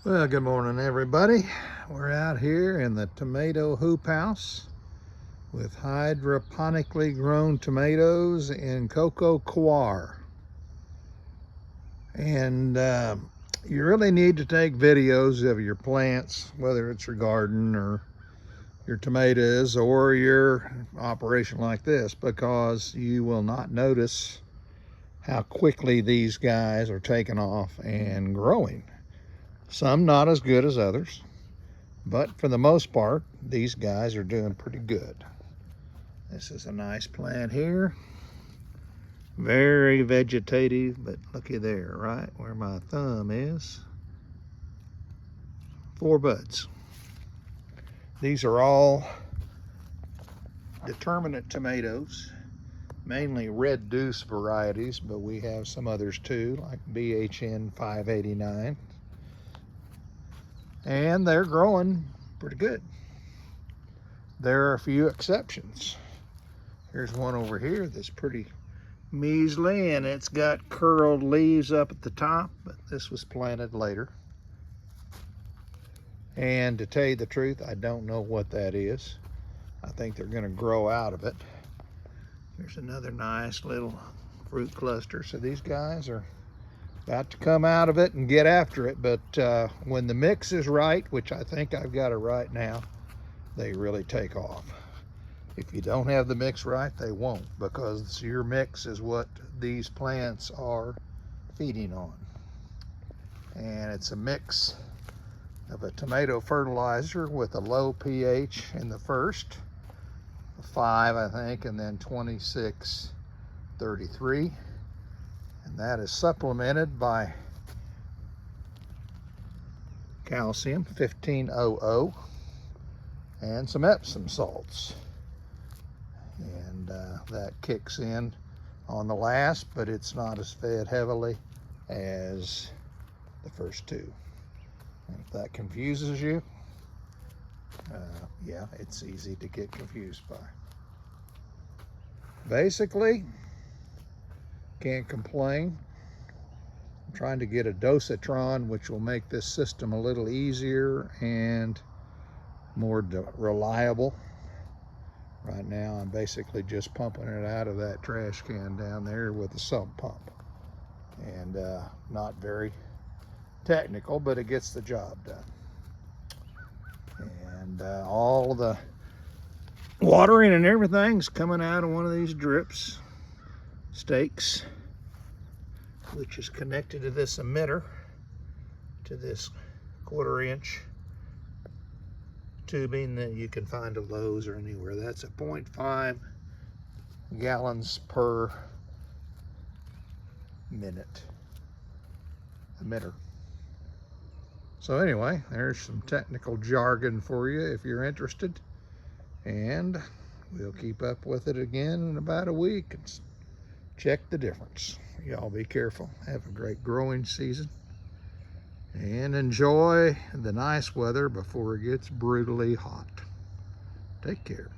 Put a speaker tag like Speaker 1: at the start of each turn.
Speaker 1: Well, good morning, everybody. We're out here in the tomato hoop house with hydroponically grown tomatoes in Coco Coir. And you really need to take videos of your plants, whether it's your garden or your tomatoes or your operation like this, because you will not notice how quickly these guys are taking off and growing. Some not as good as others, but for the most part, these guys are doing pretty good. This is a nice plant here. Very vegetative, but looky there, right where my thumb is. 4 buds. These are all determinate tomatoes, mainly red deuce varieties, but we have some others too, like BHN 589. And they're growing pretty good. There are a few exceptions. Here's one over here that's pretty measly, and it's got curled leaves up at the top, but this was planted later. And to tell you the truth, I don't know what that is. I think they're going to grow out of it. There's another nice little fruit cluster. So these guys are about to come out of it and get after it, but when the mix is right, which I think I've got it right now, they really take off. If you don't have the mix right, they won't, because your mix is what these plants are feeding on. And it's a mix of a tomato fertilizer with a low pH in the first, 5 I think, and then 2633. And that is supplemented by calcium 1500 and some Epsom salts. And that kicks in on the last, but it's not as fed heavily as the first two. And if that confuses you, yeah, it's easy to get confused by. Basically, can't complain. I'm trying to get a dosatron, which will make this system a little easier and more reliable. Right now, I'm basically just pumping it out of that trash can down there with a sump pump. And not very technical, but it gets the job done. And all the watering and everything's coming out of one of these drips, stakes, which is connected to this emitter, to this 1/4 inch tubing that you can find at Lowe's or anywhere. That's a 0.5 gallons per minute emitter. So anyway, there's some technical jargon for you if you're interested, and we'll keep up with it again in about a week and check the difference. Y'all be careful. Have a great growing season and enjoy the nice weather before it gets brutally hot. Take care.